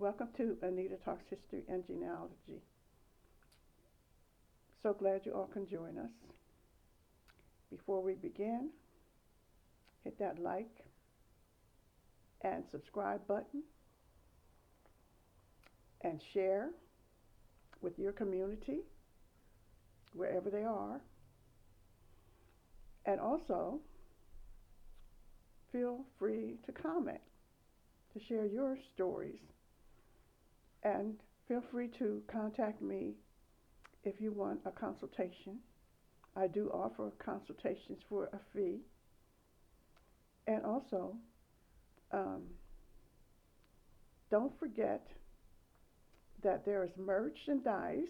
Welcome to Anita Talks History and Genealogy. So glad you all can join us. Before we begin, hit that like and subscribe button and share with your community, wherever they are. And also, feel free to comment, to share your stories. And feel free to contact me if you want a consultation. I do offer consultations for a fee. And also, don't forget that there is merchandise.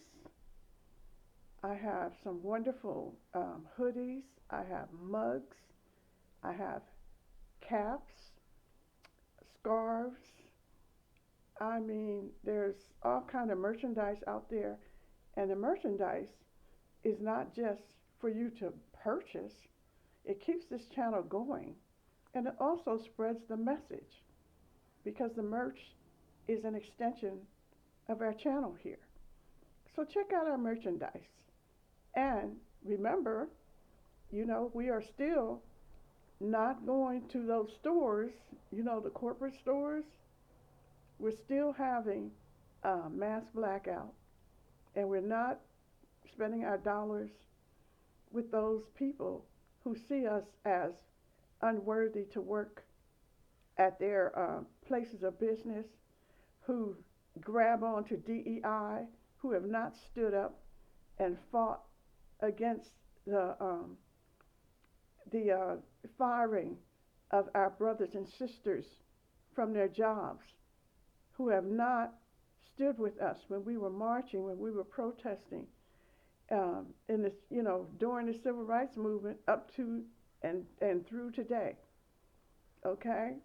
I have some wonderful hoodies. I have mugs. I have caps, scarves. I mean, there's all kind of merchandise out there, and the merchandise is not just for you to purchase. It keeps this channel going, and it also spreads the message because the merch is an extension of our channel here. So check out our merchandise. And remember, we are still not going to those stores, the corporate stores. We're still having a mass blackout, and we're not spending our dollars with those people who see us as unworthy to work at their places of business, who grab onto DEI, who have not stood up and fought against the firing of our brothers and sisters from their jobs, who have not stood with us when we were marching, when we were protesting, in this, during the civil rights movement up to and through today. Okay,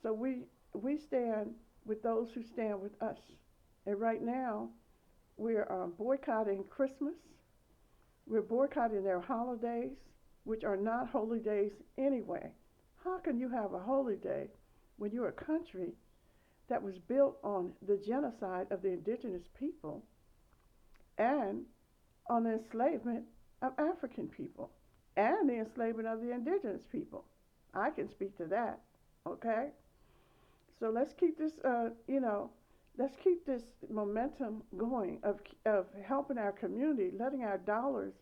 so we stand with those who stand with us, and right now we're boycotting Christmas. We're boycotting their holidays, which are not holy days anyway. How can you have a holy day when you're a country that was built on the genocide of the indigenous people and on the enslavement of African people and the enslavement of the indigenous people? I can speak to that, okay? So let's keep this, let's keep this momentum going of helping our community, letting our dollars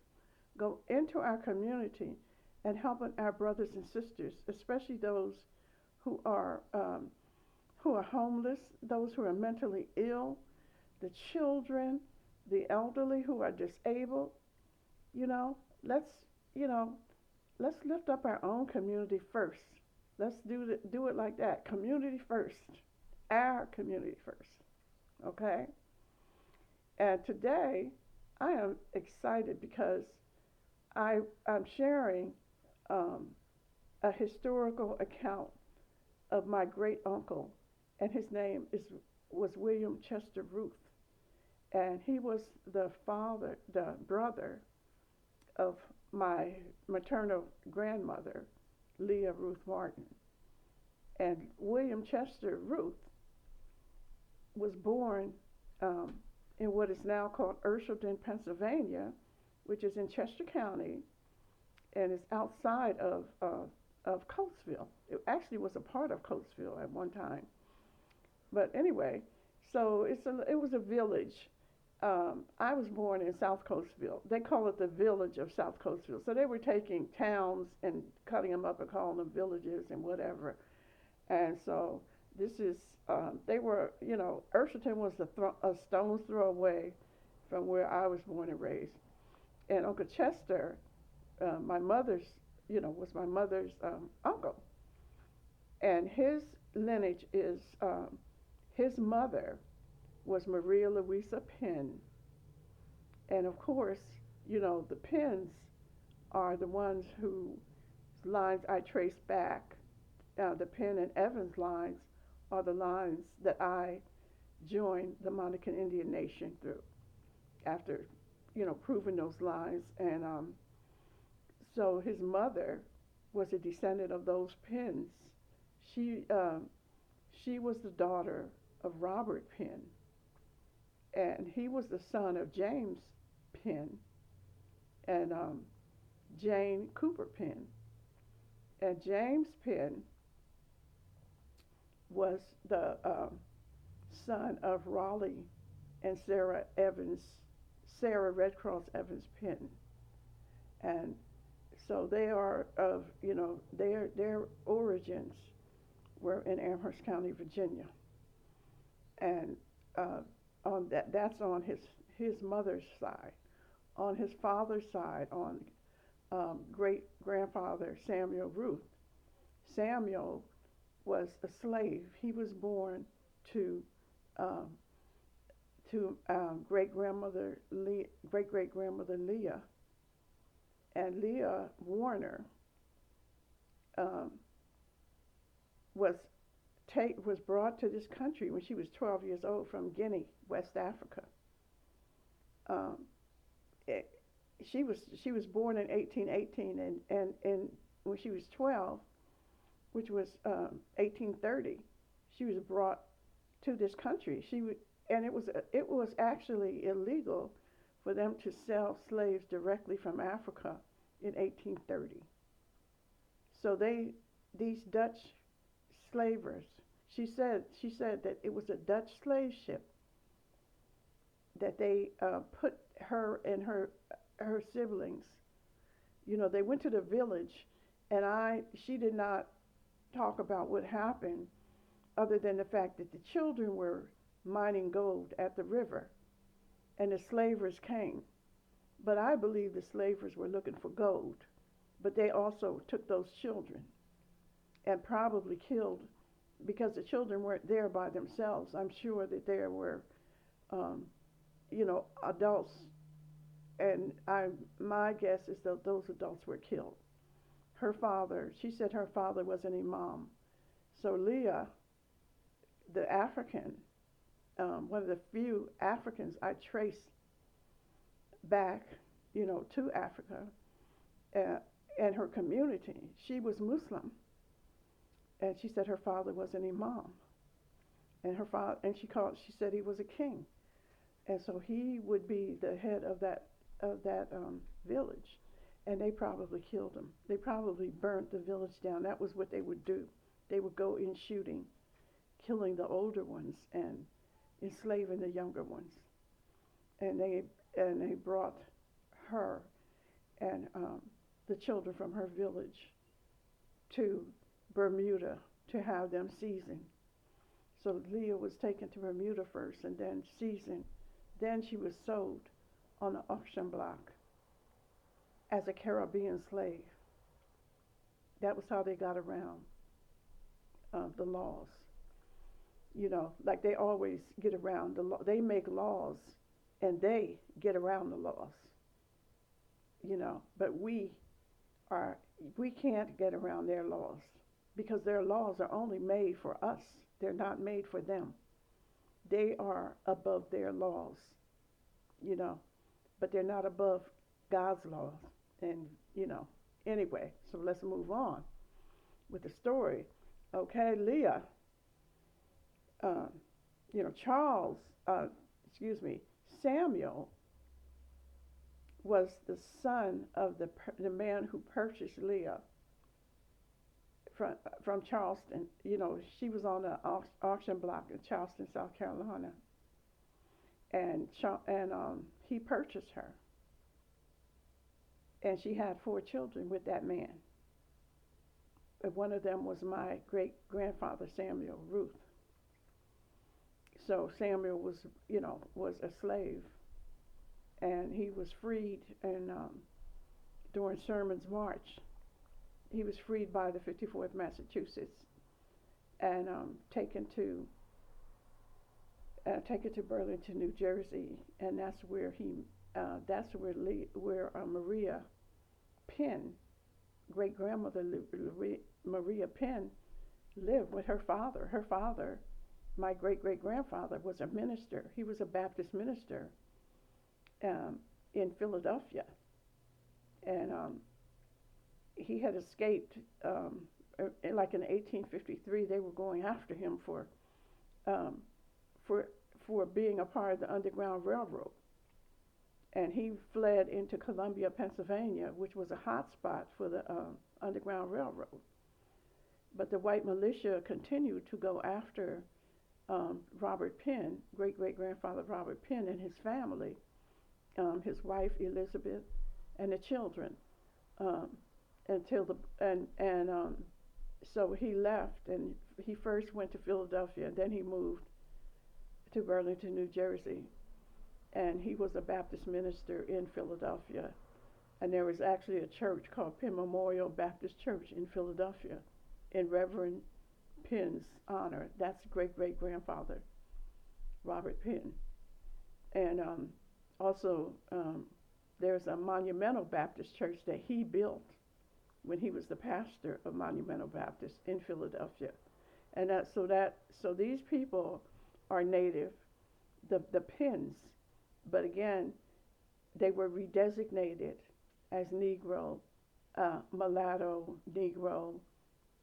go into our community and helping our brothers and sisters, especially those who are homeless, those who are mentally ill, the children, the elderly who are disabled. Let's let's lift up our own community first. Let's do it like that. Community first. Our community first. Okay? And today I am excited because I'm sharing a historical account of my great uncle, and his name was William Chester Ruth, and he was the brother of my maternal grandmother, Leah Ruth Martin. And William Chester Ruth was born in what is now called Urshelton, Pennsylvania, which is in Chester County, and is outside of Coatesville. It actually was a part of Coatesville at one time. But anyway, so it was a village. I was born in South Coatesville. They call it the village of South Coatesville. So they were taking towns and cutting them up and calling them villages and whatever. And so this is, they were, Urshelton was a stone's throw away from where I was born and raised. And Uncle Chester, my mother's, was my mother's uncle. And his lineage is, his mother was Maria Louisa Pinn. And of course, the Pinns are the ones whose lines I trace back. The Penn and Evans lines are the lines that I joined the Monacan Indian Nation through after, proving those lines. And so his mother was a descendant of those Pinns. She was the daughter of Robert Penn, and he was the son of James Penn and Jane Cooper Penn. And James Penn was the son of Raleigh and Sarah Red Cross Evans Penn. And so they are of, their origins were in Amherst County, Virginia. And that's on his mother's side. On his father's side, on great grandfather Samuel Ruth. Samuel was a slave. He was born to great grandmother Leah, and Leah Warner was brought to this country when she was 12 years old from Guinea, West Africa. She was born in 1818, and when she was 12, which was 1830, she was brought to this country. And it was actually illegal for them to sell slaves directly from Africa in 1830. So these Dutch slavers, she said that it was a Dutch slave ship that they put her and her siblings. They went to the village, and she did not talk about what happened, other than the fact that the children were mining gold at the river, and the slavers came. But I believe the slavers were looking for gold, but they also took those children and probably killed, because the children weren't there by themselves. I'm sure that there were, adults, and my guess is that those adults were killed. She said her father was an imam. So Leah, the African, one of the few Africans I trace back, to Africa, and her community, she was Muslim, and she said her father was an imam, and she said he was a king, and so he would be the head of that village, and they probably killed him. They probably burnt the village down. That was what they would do. They would go in shooting, killing the older ones and enslaving the younger ones. And they brought her and the children from her village to Bermuda to have them seasoned. So Leah was taken to Bermuda first and then seasoned. Then she was sold on the auction block as a Caribbean slave. That was how they got around the laws. Like they always get around the law. They make laws and they get around the laws. But we can't get around their laws, because their laws are only made for us. They're not made for them. They are above their laws, but they're not above God's laws. And, anyway, so let's move on with the story. Okay, Leah, Samuel was the son of the man who purchased Leah from Charleston. She was on the auction block in Charleston, South Carolina, and he purchased her, and she had 4 children with that man. And one of them was my great grandfather Samuel Ruth. So Samuel was a slave, and he was freed, and during Sherman's March, he was freed by the 54th Massachusetts and taken to Burlington, New Jersey, and that's where Maria Penn, great grandmother Maria Penn, lived with her father. Her father, my great great grandfather, was a minister. He was a Baptist minister in Philadelphia, and he had escaped. Like in 1853, they were going after him for for for being a part of the Underground Railroad, and he fled into Columbia, Pennsylvania, which was a hot spot for the Underground Railroad. But the White Militia continued to go after Robert Penn, great great grandfather Robert Penn, and his family, his wife Elizabeth, and the children, um, until the and so he left, and he first went to Philadelphia, and then he moved to Burlington, New Jersey, and he was a Baptist minister in Philadelphia, and there was actually a church called Penn Memorial Baptist Church in Philadelphia, in Reverend Penn's honor. That's great great grandfather Robert Penn, and also there's a Monumental Baptist Church that he built when he was the pastor of Monumental Baptist in Philadelphia, and so these people are native, the Penns, but again, they were redesignated as Negro, Mulatto, Negro,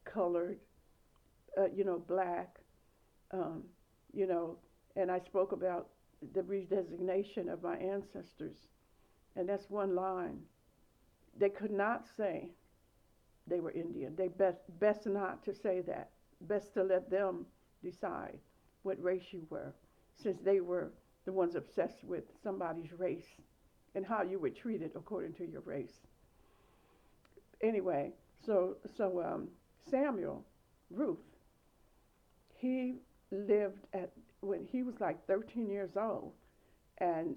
Colored, Black, um, you know, and I spoke about the redesignation of my ancestors, and that's one line. They could not say they were Indian. They best not to say that. Best to let them decide what race you were, since they were the ones obsessed with somebody's race and how you were treated according to your race. Anyway, so Samuel Ruth, he lived when he was like 13 years old, and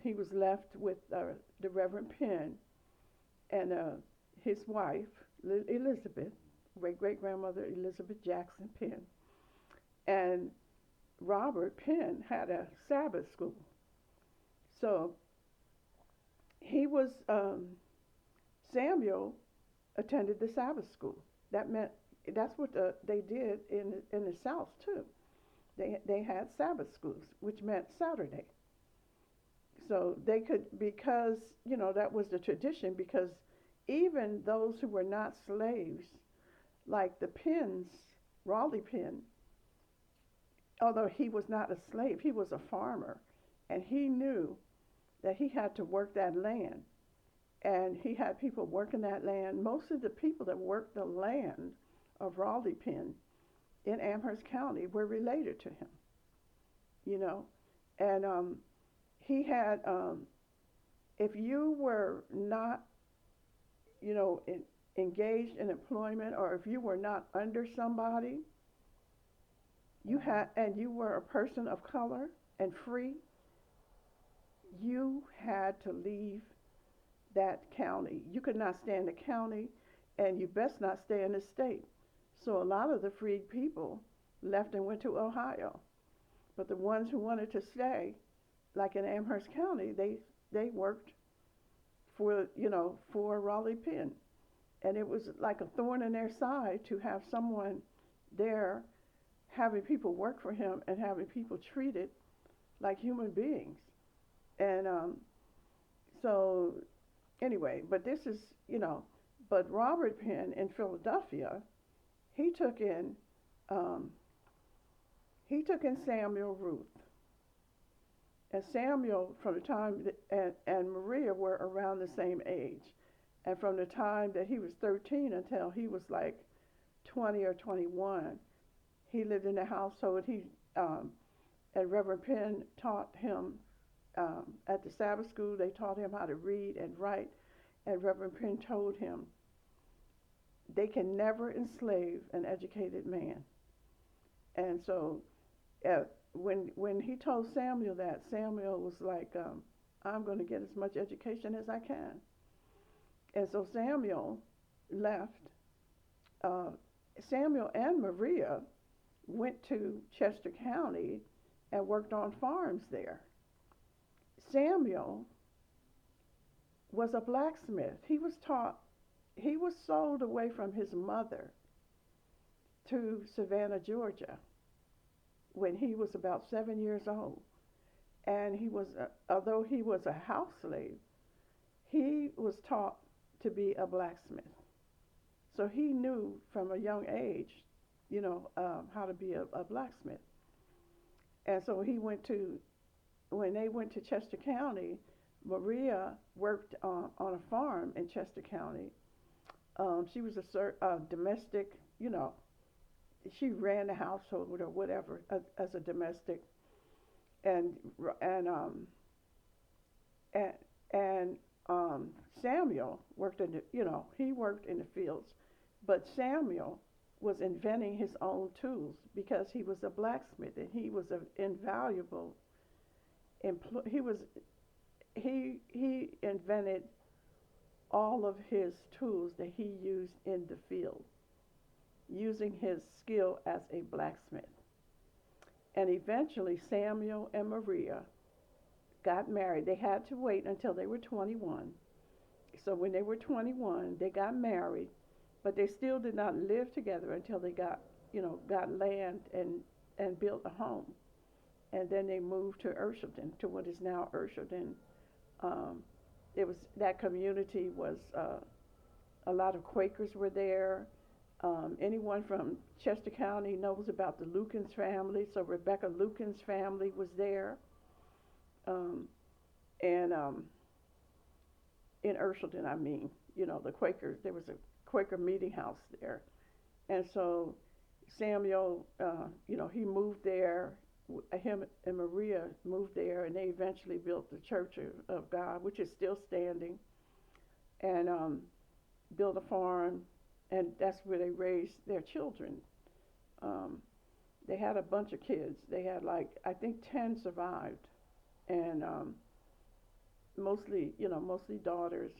he was left with the Reverend Penn and his wife Elizabeth, great great grandmother Elizabeth Jackson Penn, and Robert Penn had a Sabbath school. So he was Samuel attended the Sabbath school. That meant that's what they did in the South too. They had Sabbath schools, which meant Saturday. So they could, because that was the tradition, because even those who were not slaves, like the Penns, Raleigh Penn, although he was not a slave, he was a farmer, and he knew that he had to work that land, and he had people working that land. Most of the people that worked the land of Raleigh Penn in Amherst County were related to him, and he had, if you were not, engaged in employment, or if you were not under somebody, and you were a person of color and free, you had to leave that county. You could not stay in the county, and you best not stay in the state. So a lot of the freed people left and went to Ohio. But the ones who wanted to stay, like in Amherst County, they worked for Raleigh Penn. And it was like a thorn in their side to have someone there having people work for him and having people treated like human beings. And so anyway, but this is, but Robert Penn in Philadelphia, he took in Samuel Ruth. And Samuel, from the time and Maria were around the same age. And from the time that he was 13 until he was like 20 or 21, he lived in the household. And Reverend Penn taught him at the Sabbath school. They taught him how to read and write. And Reverend Penn told him, they can never enslave an educated man. And so when he told Samuel that, Samuel was like, I'm going to get as much education as I can. And so Samuel left. Samuel and Maria went to Chester County and worked on farms there. Samuel was a blacksmith. He was sold away from his mother to Savannah, Georgia, when he was about 7 years old. And although he was a house slave, he was taught to be a blacksmith. So he knew from a young age, how to be a blacksmith. And so when they went to Chester County, Maria worked on a farm in Chester County. She was a domestic, you know, she ran the household or whatever as a domestic, and and um, and, and Samuel worked in the, you know, he worked in the fields, but Samuel was inventing his own tools because he was a blacksmith and he was an invaluable he was he invented all of his tools that he used in the field using his skill as a blacksmith. And eventually Samuel and Maria got married. They had to wait until they were 21. So when they were 21, they got married, but they still did not live together until they got, you know, got land and built a home. And then they moved to Urshelton, to what is now Urshelton. It was that community was a lot of Quakers were there. Anyone from Chester County knows about the Lukens family, so Rebecca Luken's family was there. And in Urshelton, I mean, you know, the Quakers, there was a Quaker meeting house there. And so Samuel, you know, he moved there. Him and Maria moved there, and they eventually built the Church of God, which is still standing, and built a farm, and that's where they raised their children. They had a bunch of kids. They had, like, I think 10 survived, and mostly, you know, mostly daughters.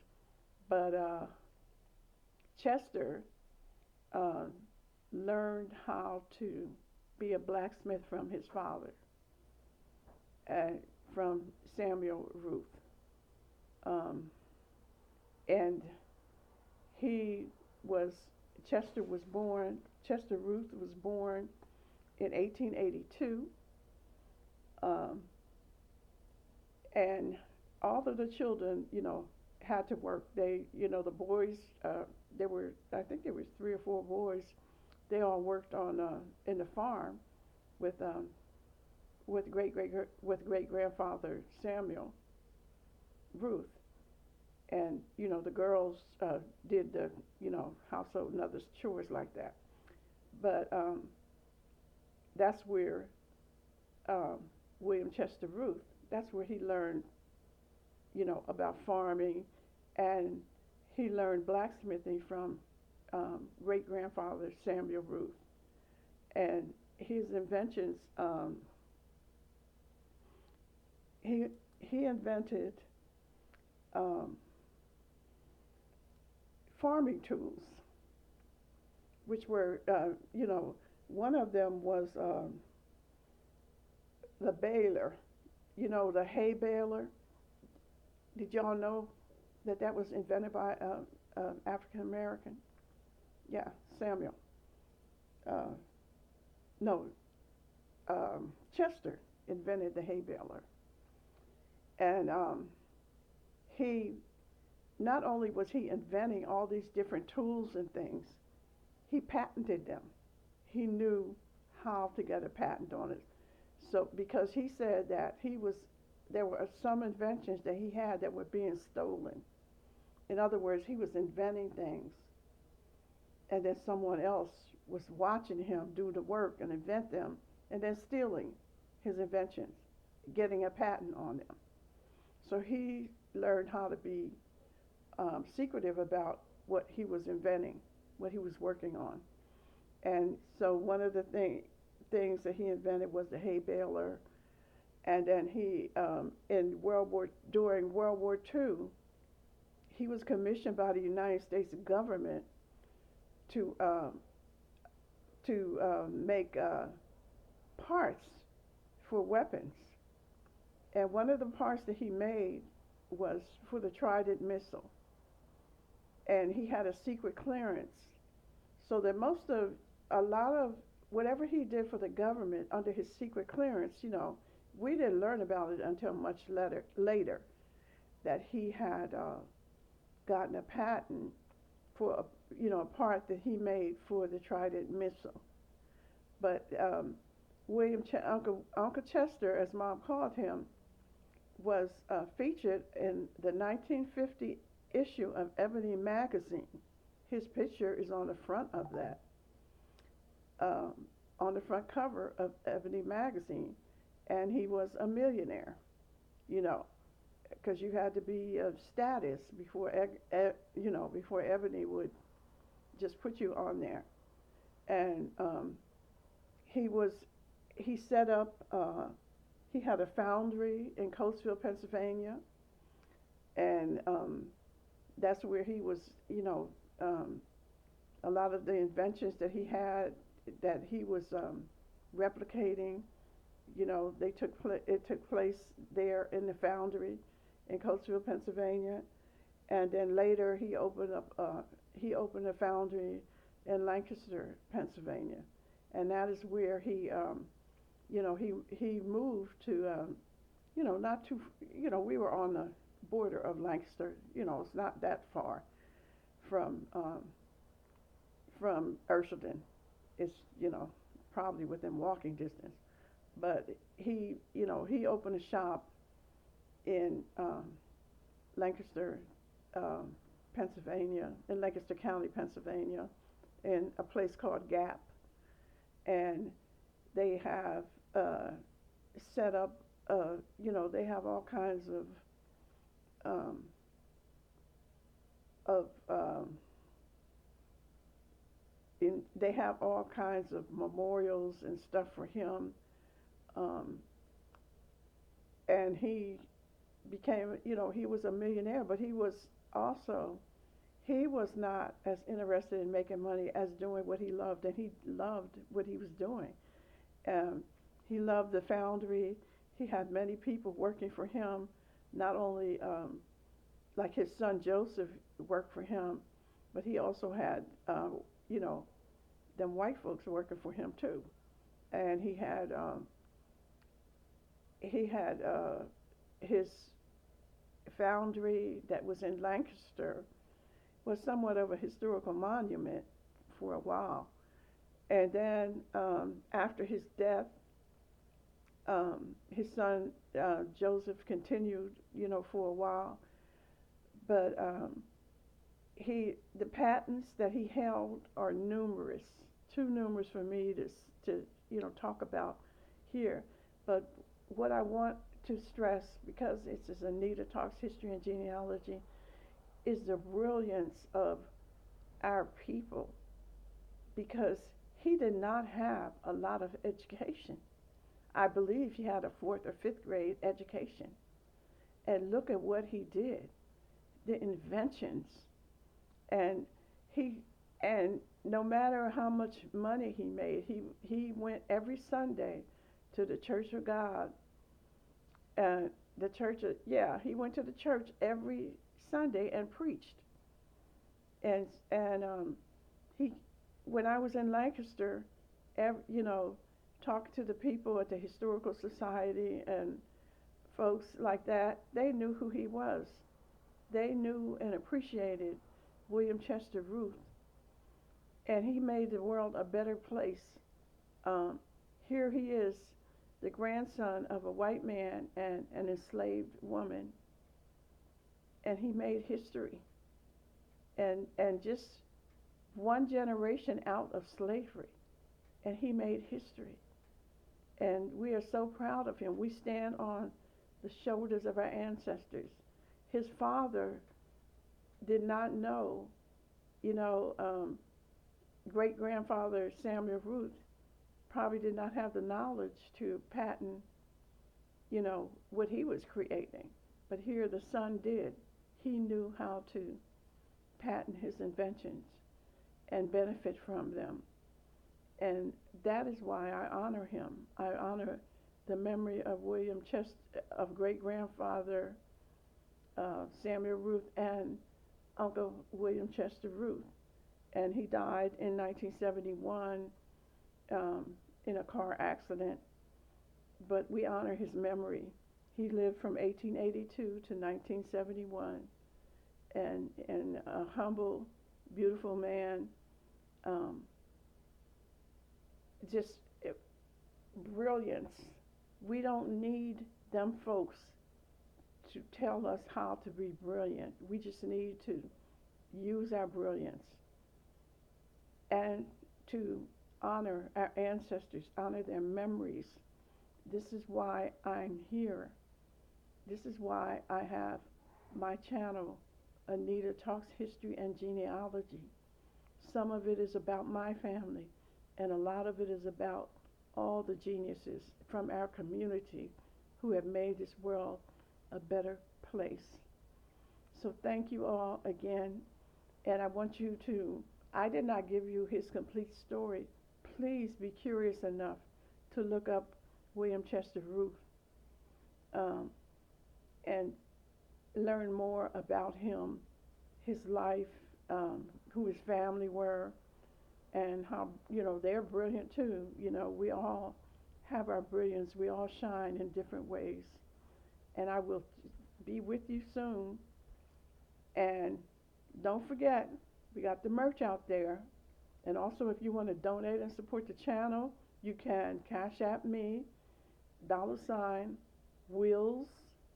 But Chester learned how to be a blacksmith from his father, from Samuel Ruth. And Chester Ruth was born in 1882. And all of the children, you know, had to work. They, you know, the boys, I think there was 3 or 4 boys. They all worked on in the farm with great grandfather Samuel Ruth, and you know the girls did the, you know, household and other chores like that. But that's where William Chester Ruth. That's where he learned, you know, about farming, and he learned blacksmithing from great-grandfather Samuel Ruth. And his inventions, he invented farming tools, which were, you know, one of them was the baler, you know, the hay baler. Did y'all know that was invented by African American? Yeah, Samuel. No, Chester invented the hay baler. And he, not only was he inventing all these different tools and things, he patented them. He knew how to get a patent on it. So, because he said that there were some inventions that he had that were being stolen. In other words, he was inventing things, and then someone else was watching him do the work and invent them, and then stealing his inventions, getting a patent on them. So he learned how to be secretive about what he was inventing, what he was working on. And so one of the things that he invented was the hay baler. And then he, during World War II, he was commissioned by the United States government to make parts for weapons. And one of the parts that he made was for the Trident missile. And he had a secret clearance. So that a lot of whatever he did for the government under his secret clearance, you know, we didn't learn about it until much later that he had gotten a patent for a part that he made for the Trident missile. But Uncle Chester, as Mom called him, was featured in the 1950 issue of Ebony Magazine. His picture is on the front of that, um, on the front cover of Ebony Magazine, and he was a millionaire, you know, because you had to be of status before, before Ebony would just put you on there. And he was, he set up, he had a foundry in Coatesville, Pennsylvania, and that's where he was, a lot of the inventions that he had, that he was replicating, it took place there in the foundry in Coatesville, Pennsylvania, and then later he opened a foundry in Lancaster, Pennsylvania, and that is where he moved to, not too, we were on the border of Lancaster, it's not that far from Urshelton. It's, probably within walking distance. But he opened a shop in Lancaster, Pennsylvania, in Lancaster County, Pennsylvania, in a place called Gap. And they have set up, they have all kinds they have all kinds of memorials and stuff for him. And he became, he was a millionaire, but he was not as interested in making money as doing what he loved, and he loved what he was doing. He loved the foundry. He had many people working for him, not only like his son Joseph worked for him, but he also had, them white folks working for him too. And he had his foundry that was in Lancaster was somewhat of a historical monument for a while. And then after his death, his son Joseph continued, for a while. But the patents that he held are numerous, too numerous for me to talk about here. But what I want to stress, because it's as Anita talks history and genealogy, is the brilliance of our people, because he did not have a lot of education. I believe he had a 4th or 5th grade education. And look at what he did, the inventions. And no matter how much money he made, he went every Sunday to the Church of God. He went to the church every Sunday and preached. And he, when I was in Lancaster, talked to the people at the Historical Society and folks like that, they knew who he was. They knew and appreciated William Chester Ruth, and he made the world a better place. Here he is, the grandson of a white man and an enslaved woman, and he made history. And just one generation out of slavery, and he made history. And we are so proud of him. We stand on the shoulders of our ancestors. His father did not know, great-grandfather Samuel Ruth probably did not have the knowledge to patent, what he was creating. But here the son did. He knew how to patent his inventions and benefit from them. And that is why I honor him. I honor the memory of William Chester, of great-grandfather Samuel Ruth and Uncle William Chester Ruth. And he died in 1971 in a car accident. But we honor his memory. He lived from 1882 to 1971, and a humble, beautiful man. brilliance. We don't need them folks to tell us how to be brilliant. We just need to use our brilliance and to honor our ancestors, honor their memories. This is why I'm here. This is why I have my channel, Anita Talks History and Genealogy. Some of it is about my family, and a lot of it is about all the geniuses from our community who have made this world a better place. So thank you all again, and I want you to, I did not give you his complete story. Please be curious enough to look up William Chester Ruth and learn more about him, his life, who his family were, and how, they're brilliant too. We all have our brilliance. We all shine in different ways. And I will be with you soon. And don't forget, we got the merch out there. And also, if you want to donate and support the channel, you can Cash App me, $Wills,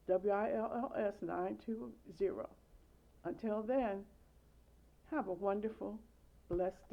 WILLS 920. Until then, have a wonderful, blessed day.